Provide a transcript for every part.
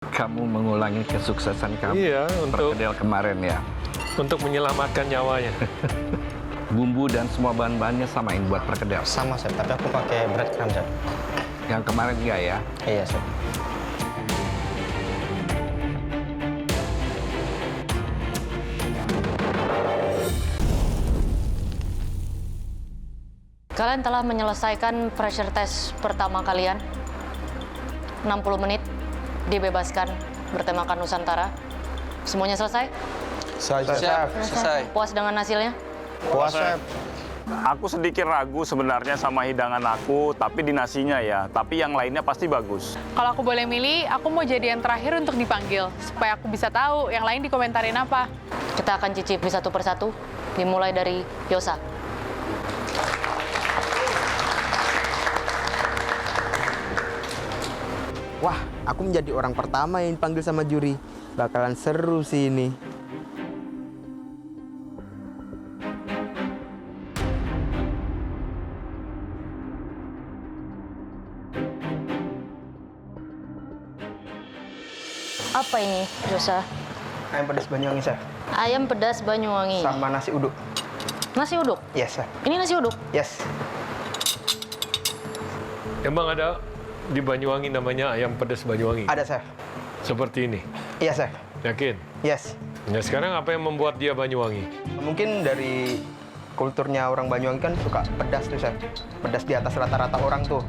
Kamu mengulangi kesuksesan kamu Iya, untuk perkedel kemarin ya. menyelamatkan nyawanya. Bumbu dan semua bahan-bahannya samain buat perkedel. Sama, Chef, tapi aku pakai breadcrumb, Chef. Yang kemarin enggak ya? Iya, Chef. Kalian telah menyelesaikan pressure test pertama kalian. 60 menit, dibebaskan, bertemakan Nusantara. Semuanya selesai? Selesai. Puas dengan hasilnya? Puas, Chef. Aku sedikit ragu sebenarnya sama hidangan aku, tapi di nasinya ya. Tapi yang lainnya pasti bagus. Kalau aku boleh milih, aku mau jadi yang terakhir untuk dipanggil, supaya aku bisa tahu yang lain dikomentarin apa. Kita akan cicipi satu persatu, dimulai dari Yosa. Wah, aku menjadi orang pertama yang dipanggil sama juri. Bakalan seru sih ini. Apa ini, Yosa? Ayam pedas Banyuwangi, Chef. Ayam pedas Banyuwangi. Sama nasi uduk. Nasi uduk? Yes, Chef. Ini nasi uduk? Yes. Emang ada di Banyuwangi namanya ayam pedas Banyuwangi? Ada, Chef. Seperti ini. Iya, Chef. Yakin? Yes. Nah, sekarang apa yang membuat dia Banyuwangi? Mungkin dari kulturnya orang Banyuwangi kan suka pedas tuh, Chef. Pedas di atas rata-rata orang tuh.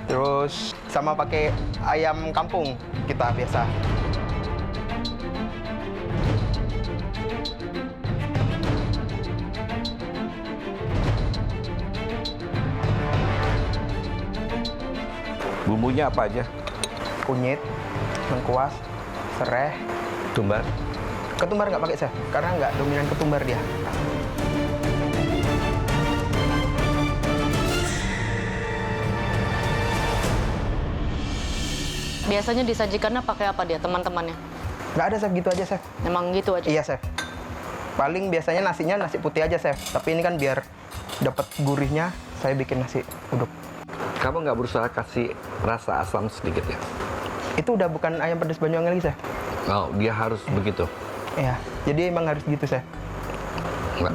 Terus sama pakai ayam kampung kita biasa. Bumbunya apa aja? Kunyit, lengkuas, serai, Tumbar. ketumbar nggak pakai, Chef. Karena nggak dominan ketumbar dia. Biasanya disajikannya pakai apa dia, teman-temannya? Nggak ada, Chef. Gitu aja, Chef. Emang gitu aja? Iya, Chef. Paling biasanya nasinya nasi putih aja, Chef. Tapi ini kan biar dapat gurihnya, saya bikin nasi uduk. Kamu nggak berusaha kasih rasa asam sedikit ya? Itu udah bukan ayam pedas Banyuwangi lagi, Chef. Oh, dia harus begitu. Iya, jadi emang harus gitu, Chef. Nggak.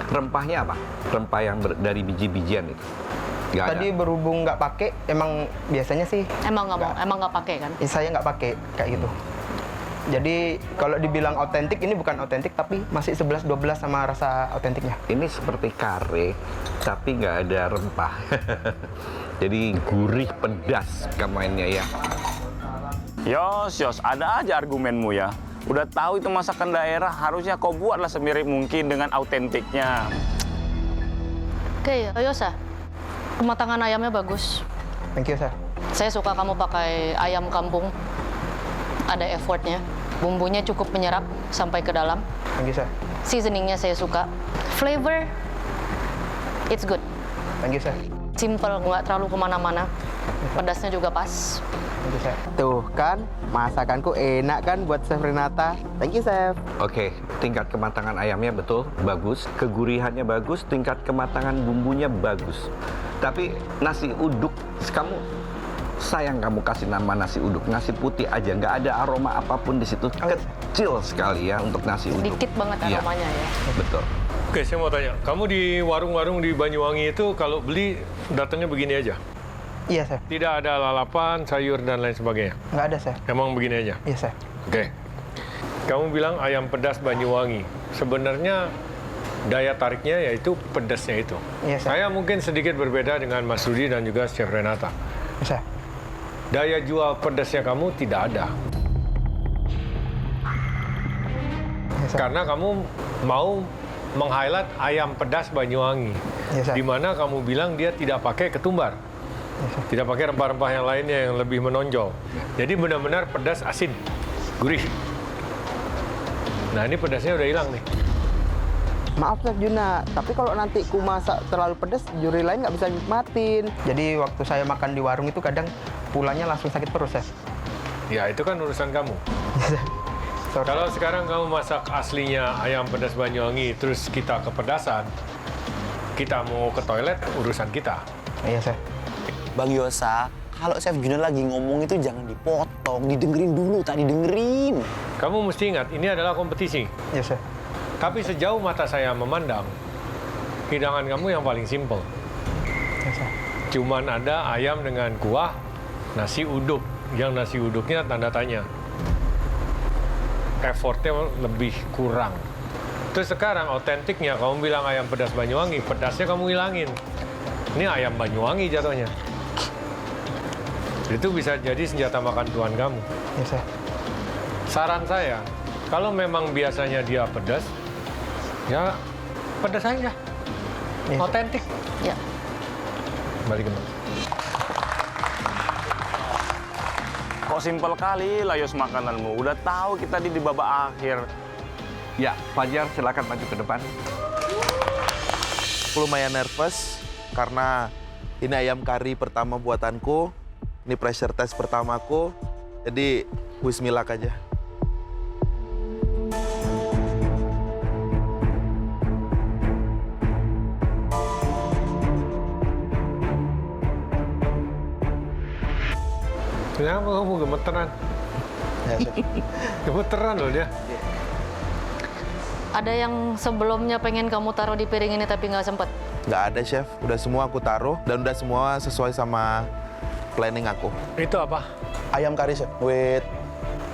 Rempahnya apa? Rempah yang dari biji-bijian itu? Nggak Tadi ada. berhubung nggak pakai, emang biasanya sih Emang nggak mau? Emang nggak pakai kan? saya nggak pakai kayak gitu. Jadi kalau dibilang otentik, ini bukan otentik, tapi masih 11-12 sama rasa otentiknya. Ini seperti kare, tapi nggak ada rempah. Jadi gurih pedas mainnya ya. Yos, ada aja argumenmu ya. Udah tahu itu masakan daerah, harusnya kau buatlah semirip mungkin dengan autentiknya. Oke, Yosa. Kematangan ayamnya bagus. Thank you, Chef. Saya suka kamu pakai ayam kampung. Ada effortnya. Bumbunya cukup menyerap sampai ke dalam. Thank you, Chef. Seasoningnya saya suka. Flavor, it's good. Thank you, Chef. Simple, nggak terlalu kemana-mana. Pedasnya juga pas. Thank you, Chef. Tuh kan, masakanku enak kan buat Chef Renata. Thank you, Chef. Oke, tingkat kematangan ayamnya betul, bagus. Kegurihannya bagus, tingkat kematangan bumbunya bagus. Tapi nasi uduk, kamu sayang kamu kasih nama nasi uduk. Nasi putih aja, nggak ada aroma apapun di situ. Kecil sekali ya untuk nasi uduk. Sedikit banget Iya, aromanya ya. betul. Oke, saya mau tanya. Kamu di warung-warung di Banyuwangi itu kalau beli datangnya begini aja? Iya, Chef. Tidak ada lalapan, sayur, dan lain sebagainya? Nggak ada, Chef. Emang begini aja? Iya, Chef. Oke. Kamu bilang ayam pedas Banyuwangi. Sebenarnya daya tariknya yaitu pedasnya itu. Iya, Chef. Saya mungkin sedikit berbeda dengan Mas Rudi dan juga Chef Renata. Iya, Chef. Daya jual pedasnya kamu tidak ada. Iya, Chef. Karena kamu mau meng-highlight ayam pedas Banyuwangi. Iya, Chef. Di mana kamu bilang dia tidak pakai ketumbar. Iya, Chef. Tidak pakai rempah-rempah yang lainnya yang lebih menonjol. Jadi benar-benar pedas asin, gurih. Nah, ini pedasnya udah hilang nih. Maaf, Chef Juna, tapi kalau nanti ku masak terlalu pedas, juri lain nggak bisa nikmatin. Jadi waktu saya makan di warung itu kadang pulangnya langsung sakit perut, Chef. Ya, itu kan urusan kamu. Sorry. Kalau sekarang kamu masak aslinya ayam pedas Banyuwangi, terus kita kepedasan, kita mau ke toilet, urusan kita. Iya, Chef. Bang Yosa, Kalau Chef Junel lagi ngomong itu jangan dipotong, didengerin dulu, tak didengerin. Kamu mesti ingat, ini adalah kompetisi. Ya, Chef. Tapi sejauh mata saya memandang, hidangan kamu yang paling simpel. Ya, Chef. Cuman ada ayam dengan kuah, nasi uduk. Yang nasi uduknya tanda tanya. Effortnya lebih kurang. Terus sekarang otentiknya, kamu bilang ayam pedas Banyuwangi, pedasnya kamu hilangin. Ini ayam Banyuwangi jatuhnya. Itu bisa jadi senjata makan tuan kamu. Ya, Chef. Saran saya, kalau memang biasanya dia pedas, ya pedas aja. Iya. Otentik. Ya. Balik ke mana? Kok simpel kali layos makananmu? Udah tahu kita di babak akhir. Ya, Fajar silakan maju ke depan. Aku lumayan nervous karena ini ayam kari pertama buatanku. Ini pressure test pertamaku. Jadi, bismillah aja. Kenapa kamu gemeteran? Ya, Chef. Gemeteran loh dia. Ada yang sebelumnya pengen kamu taruh di piring ini tapi nggak sempet? Nggak ada, Chef. Udah semua aku taruh dan udah semua sesuai sama planning aku. Itu apa? Ayam kari, Chef, with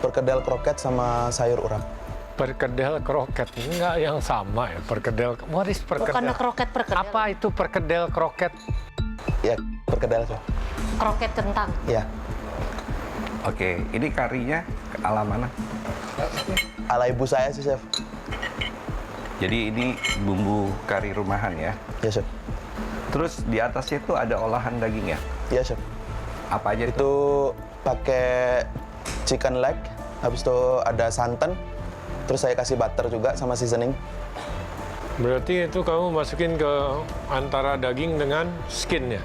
perkedel kroket sama sayur urap. Perkedel kroket. Enggak yang sama ya, perkedel. What is perkedel? Bukannya kroket perkedel. Apa itu perkedel kroket? Ya, perkedel, Chef. Kroket kentang. Ya, Oke, ini karinya ala mana? ala ibu saya sih, Chef. Jadi ini bumbu kari rumahan ya. Ya, Chef. Terus di atasnya itu ada olahan daging ya? Ya, Chef. Apa aja itu? Itu pakai chicken leg, habis itu ada santan, terus saya kasih butter juga sama seasoning. Berarti itu kamu masukin ke antara daging dengan skinnya.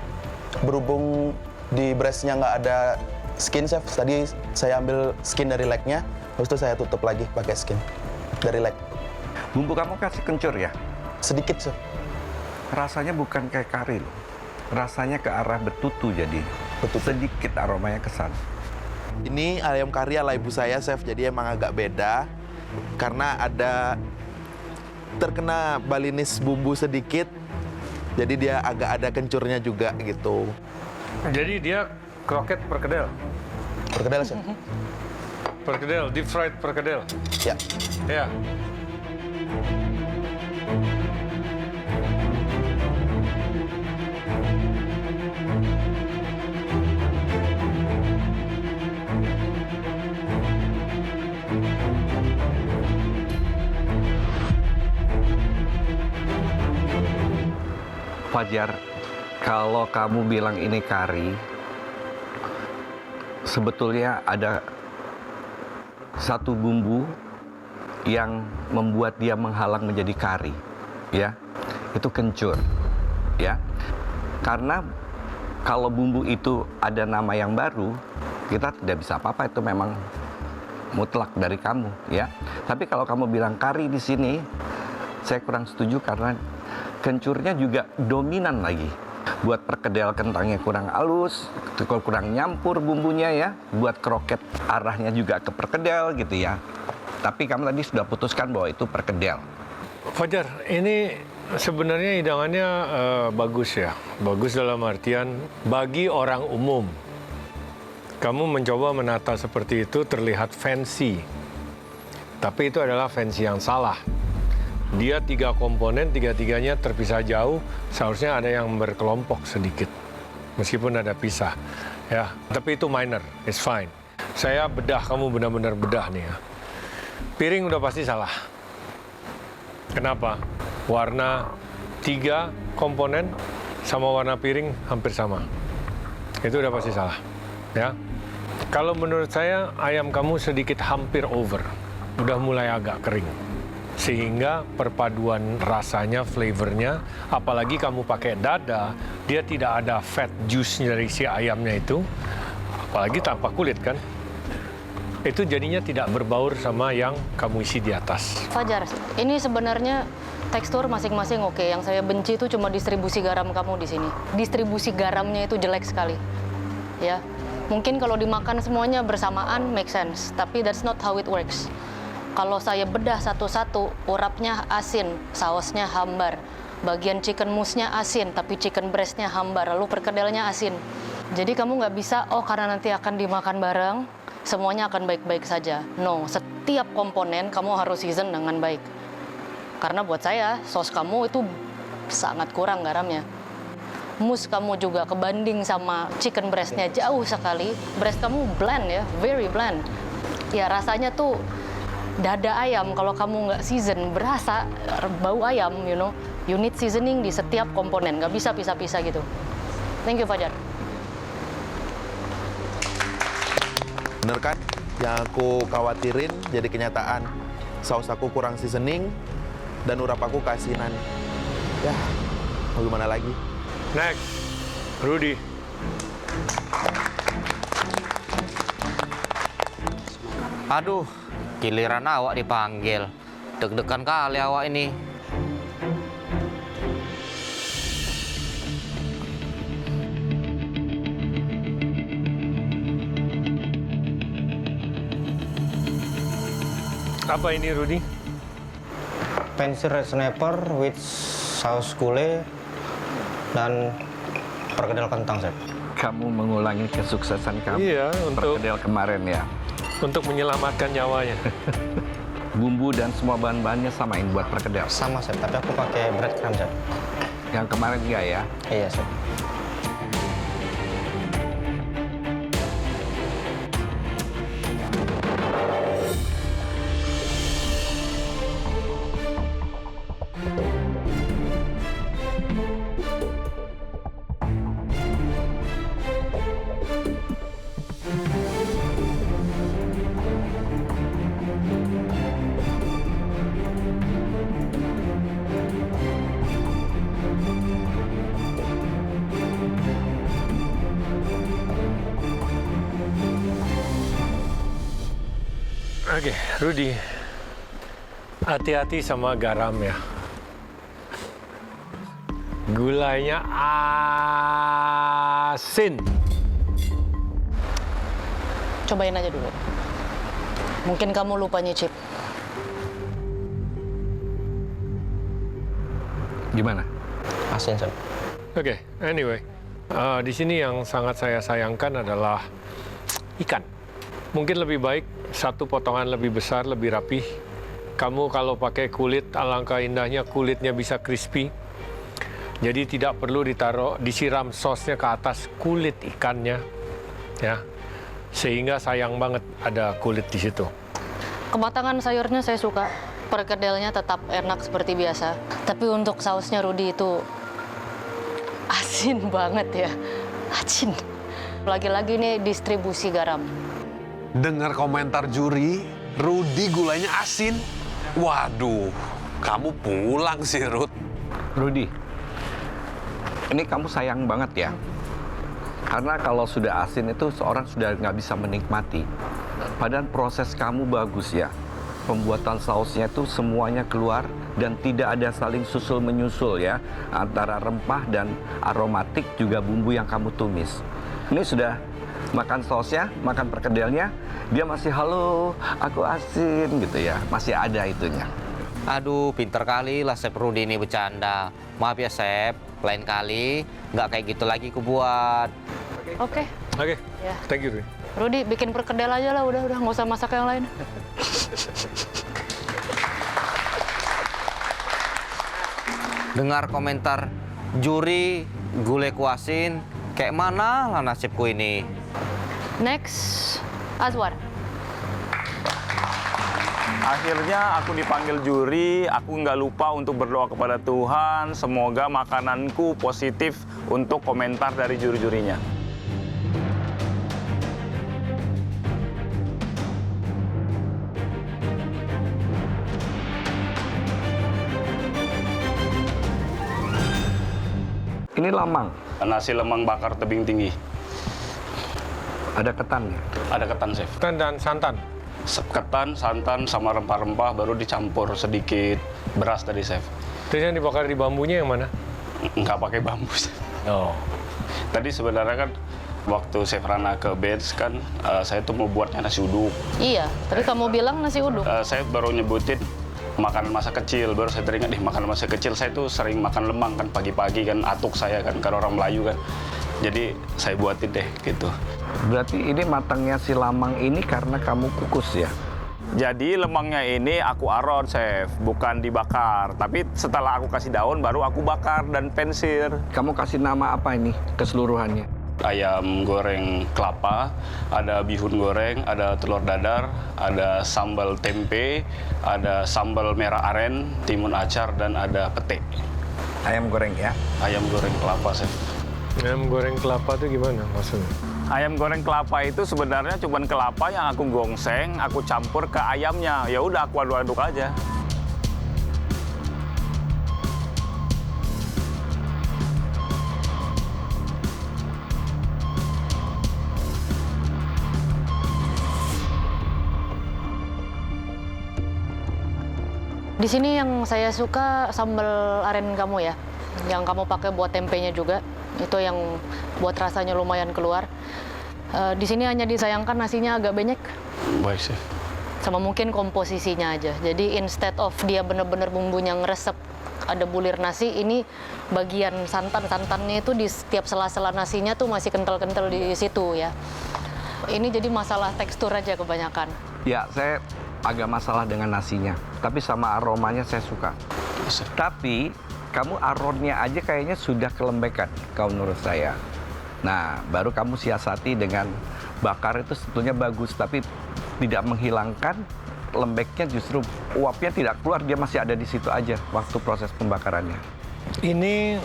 Berhubung di breastnya nggak ada skin, Chef, tadi saya ambil skin dari legnya, habis itu saya tutup lagi pakai skin dari leg. Bumbu kamu kasih kencur ya? Sedikit, Chef. Rasanya bukan kayak kari loh. Rasanya ke arah betutu jadi. Betutu. Sedikit aromanya kesan. Ini ayam kari ala ibu saya, Chef. Jadi emang agak beda. Karena ada terkena balinis bumbu sedikit. Jadi dia agak ada kencurnya juga gitu. Jadi dia kroket perkedel. Perkedel, Chef. Perkedel, deep fried perkedel. Ya. Ya. Fajar, kalau kamu bilang ini kari, sebetulnya ada satu bumbu yang membuat dia menghalang menjadi kari, ya. Itu kencur, ya. Karena kalau bumbu itu ada nama yang baru, kita tidak bisa apa-apa, itu memang mutlak dari kamu, ya. Tapi kalau kamu bilang kari di sini, saya kurang setuju karena kencurnya juga dominan lagi. Buat perkedel kentangnya kurang halus, kurang nyampur bumbunya ya. Buat kroket arahnya juga ke perkedel gitu ya. Tapi kamu tadi sudah putuskan bahwa itu perkedel. Fajar, ini sebenarnya hidangannya bagus ya. Bagus dalam artian bagi orang umum. Kamu mencoba menata seperti itu terlihat fancy. Tapi itu adalah fancy yang salah. Dia 3 komponen, 3-tiganya terpisah jauh. Seharusnya ada yang berkelompok sedikit. Meskipun ada pisah. Ya, tapi itu minor, it's fine. Saya bedah, kamu benar-benar bedah nih ya. Piring udah pasti salah. Kenapa? Warna 3 komponen sama warna piring hampir sama. Itu udah pasti salah. Ya. Kalau menurut saya ayam kamu sedikit hampir over. Udah mulai agak kering. Sehingga perpaduan rasanya, flavornya, apalagi kamu pakai dada, dia tidak ada fat juice dari si ayamnya itu, apalagi tanpa kulit kan, itu jadinya tidak berbaur sama yang kamu isi di atas. Fajar, ini sebenarnya tekstur masing-masing oke. Yang saya benci itu cuma distribusi garam kamu di sini. Distribusi garamnya itu jelek sekali, ya. Mungkin kalau dimakan semuanya bersamaan make sense, tapi that's not how it works. Kalau saya bedah satu-satu, urapnya asin, sausnya hambar. Bagian chicken mousse-nya asin, tapi chicken breast-nya hambar, lalu perkedelnya asin. Jadi kamu nggak bisa, oh karena nanti akan dimakan bareng, semuanya akan baik-baik saja. No, setiap komponen kamu harus season dengan baik. Karena buat saya, sos kamu itu sangat kurang garamnya. Mousse kamu juga kebanding sama chicken breast-nya jauh sekali. Breast kamu bland ya, very bland. Ya rasanya tuh dada ayam, kalau kamu nggak season, berasa bau ayam, you know. You need seasoning di setiap komponen, nggak bisa pisah-pisah gitu. Thank you, Fajar. Bener kan? Yang aku khawatirin jadi kenyataan. Saus aku kurang seasoning dan urap aku keasinan. Ya, mau gimana lagi? Next, Rudy. Aduh, giliran awak dipanggil. Deg-degan kali awak ini. Apa ini, Rudy? Fancy red snapper with saus gulai dan perkedel kentang, Chef. Kamu mengulangi kesuksesan kamu Iya, untuk perkedel kemarin ya. menyelamatkan nyawanya. Bumbu dan semua bahan-bahannya samain buat perkedel. Sama, Chef, tapi aku pakai breadcrumb, Chef. Yang kemarin enggak ya? Iya, Chef. Oke, Rudy. Hati-hati sama garam ya. Gulanya asin. Cobain aja dulu. Mungkin kamu lupa nyicip. Gimana? Asin, Chef. Oke, anyway. Di sini yang sangat saya sayangkan adalah ikan. Mungkin lebih baik satu potongan lebih besar, lebih rapih. Kamu kalau pakai kulit, alangkah indahnya kulitnya bisa crispy. Jadi tidak perlu disiram sosnya ke atas kulit ikannya, ya. Sehingga sayang banget ada kulit di situ. Kematangan sayurnya saya suka. Perkedelnya tetap enak seperti biasa. Tapi untuk sausnya Rudy itu asin banget ya. Asin. Lagi-lagi nih distribusi garam. Dengar komentar juri, Rudy gulanya asin. Waduh, kamu pulang sih, Ruth. Rudy, ini kamu sayang banget ya. Karena kalau sudah asin itu seorang sudah nggak bisa menikmati. Padahal proses kamu bagus ya. Pembuatan sausnya itu semuanya keluar dan tidak ada saling susul-menyusul ya. Antara rempah dan aromatik juga bumbu yang kamu tumis. Ini sudah makan sausnya, makan perkedelnya, dia masih halo, aku asin gitu ya. Masih ada itunya. Aduh, pinter kali lah Chef Rudy ini bercanda. Maaf ya, Chef. Lain kali nggak kayak gitu lagi kubuat. Oke. Oke, Ya. thank you, Rudy. Rudy bikin perkedel aja lah, udah nggak usah masak yang lain. Dengar komentar juri, gulai kuasin, kayak mana lah nasibku ini. Next, Azwar. Akhirnya aku dipanggil juri, aku nggak lupa untuk berdoa kepada Tuhan, semoga makananku positif untuk komentar dari juri-jurinya. Ini lamang, Nasi lemang bakar tebing tinggi. ada ketannya. Ada ketan, Chef. Ketan dan santan. Ketan, santan, sama rempah-rempah, baru dicampur sedikit beras tadi, Chef. Terus yang dibakar di bambunya yang mana? Nggak pakai bambu, Chef. Oh. Tadi sebenarnya kan Waktu Chef Rana ke Beds kan, saya tuh mau buatnya nasi uduk. Iya, tapi kamu bilang nasi uduk. Saya baru nyebutin makanan masa kecil, baru saya teringat makanan masa kecil saya tuh sering makan lemang kan pagi-pagi kan, atuk saya kan, karena orang Melayu kan. Jadi saya buatin deh gitu. Berarti ini matangnya si lamang ini karena kamu kukus ya? Jadi lemangnya ini aku aron, Chef, bukan dibakar. Tapi setelah aku kasih daun, baru aku bakar dan pensir. Kamu kasih nama apa ini keseluruhannya? Ayam goreng kelapa, ada bihun goreng, ada telur dadar, ada sambal tempe, ada sambal merah aren, timun acar, dan ada pete. Ayam goreng ya? Ayam goreng kelapa, Chef. Ayam goreng kelapa itu gimana maksudnya? Ayam goreng kelapa itu sebenarnya cuma kelapa yang aku gongseng, aku campur ke ayamnya. Ya udah aku aduk-aduk aja. Di sini yang saya suka sambal aren kamu ya, yang kamu pakai buat tempenya juga, itu yang buat rasanya lumayan keluar. Di sini hanya disayangkan nasinya agak banyak, Baik, Chef. sama mungkin komposisinya aja. Jadi instead of dia bener-bener bumbunya ngeresep, ada bulir nasi, ini bagian santannya itu di setiap sela-sela nasinya tuh masih kental-kental di situ ya. Ini jadi masalah tekstur aja kebanyakan. Ya, saya agak masalah dengan nasinya, tapi sama aromanya saya suka. Tapi kamu aronnya aja kayaknya sudah kelembekan kalau menurut saya. Nah, baru kamu siasati dengan bakar itu sebetulnya bagus, tapi tidak menghilangkan lembeknya, justru uapnya tidak keluar, dia masih ada di situ aja waktu proses pembakarannya. Ini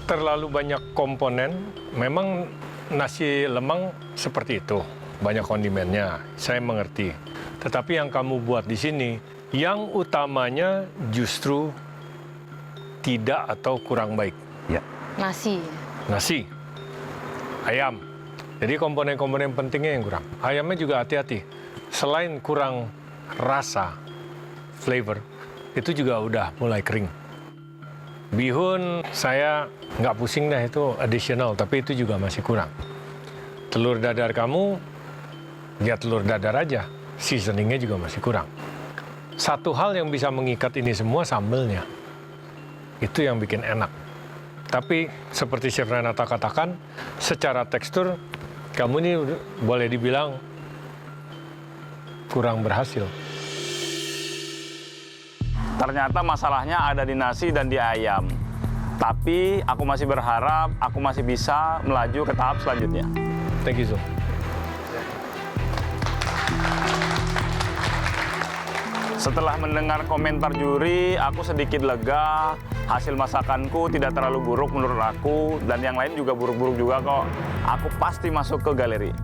terlalu banyak komponen. Memang nasi lemang seperti itu, banyak kondimennya. Saya mengerti. Tetapi yang kamu buat di sini, yang utamanya justru tidak atau kurang baik. Ya. Nasi. Nasi, ayam. Jadi komponen-komponen pentingnya yang kurang. Ayamnya juga hati-hati. Selain kurang rasa, flavor, itu juga udah mulai kering. Bihun saya nggak pusing dah, itu additional, tapi itu juga masih kurang. Telur dadar kamu, ya telur dadar aja. Seasoningnya juga masih kurang. Satu hal yang bisa mengikat ini semua, sambelnya. Itu yang bikin enak. Tapi seperti Chef Renata katakan, secara tekstur, kamu ini boleh dibilang kurang berhasil. Ternyata masalahnya ada di nasi dan di ayam. Tapi aku masih berharap aku masih bisa melaju ke tahap selanjutnya. Thank you, Zul. Setelah mendengar komentar juri, aku sedikit lega. Hasil masakanku tidak terlalu buruk menurut aku, dan yang lain juga buruk-buruk juga kok. Aku pasti masuk ke galeri.